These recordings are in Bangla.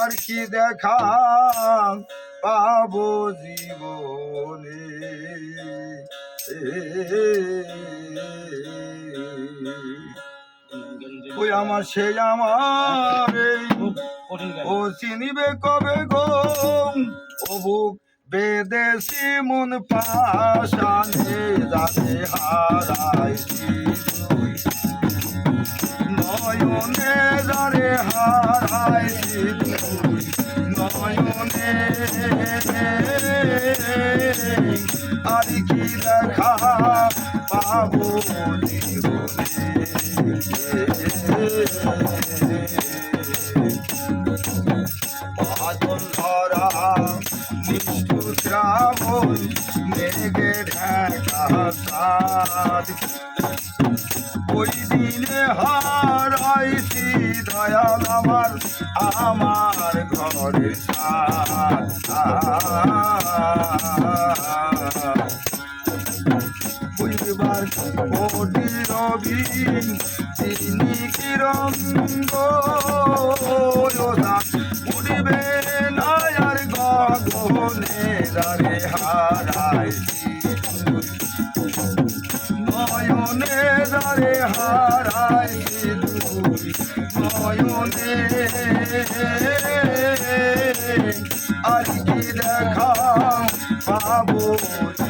আর কি দেখা পাবো জীবনে। ওই আমার সে আমার ও চিনিবে কবে গো ও বুক বেদেশি মন পাশানে যাতে হারাইছি নয়নে যারে হারাইছি নয়নে আর কি দেখা পাবো জীবনে। বাদল ধরা নিষ্ঠুর শ্রাবণ মেঘে ঢাকা সাদ ওই দিনে হারাইছি দয়াল আমার আমার ঘরের সাদ। বুঝবার কোটি রবি তিনি কিরঙ্গ উড়িবে না আর গগনে দারে হারাইছি নয়নে দারে হারাইছি নয়নে আর কি দেখা পাবো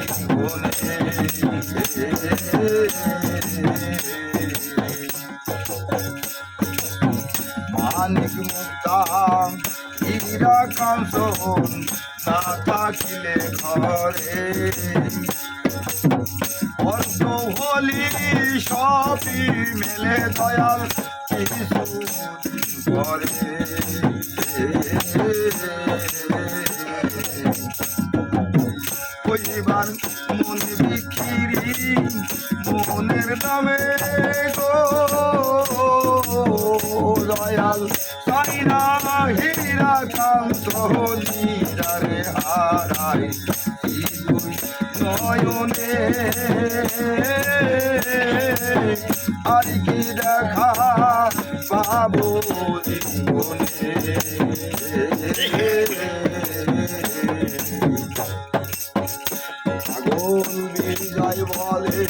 জীবনে। মানিক মুক্তা হীরা কাঞ্চন না থাকিলে ঘরে অর্থ হলি সবই মেলে দয়াল কিছু করে। কইবার মন বিখিরি মনের নামে গো দয়াল সাইনা হীরা কাঞ্চনি যারে হারাই নয়নে আর কি দেখা পাবো জীবনে। পাগল বিজয় বলে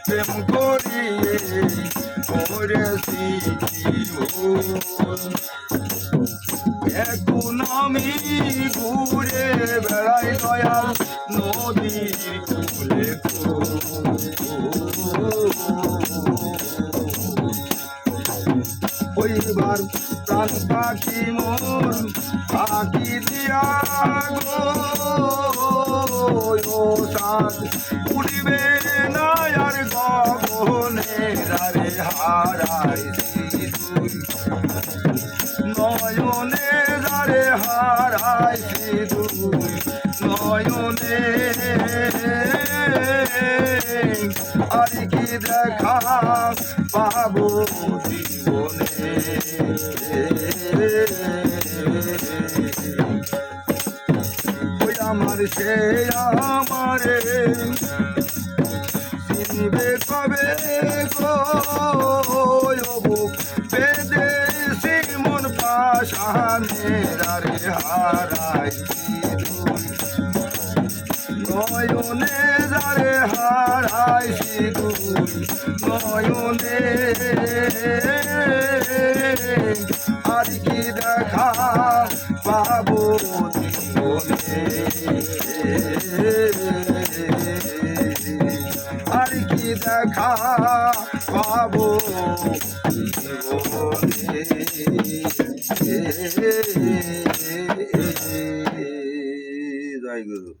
প্রেম করিয়ে করেছি এখন আমি ঘুরে বেড়াই দয়াল নদীর কূলে ওইবার প্রাণ পাখি মোর পাখি দিয়া গো সাত উড়িবে না আর গগনে রে হারাইছি নয়নে যারে হারাইছি নয়নে আর কি দেখা পাবো জীবনে। ওই আমার সে আমারে চিনবে কবে গো বুক বেদেশি মন পাশানে রে হারাইছি নয়নে যারে হারাইছি নয়নে আর কি দেখা পাবো জীবনে। আর কি দেখা পাবো জীবনে। জয় গুরু।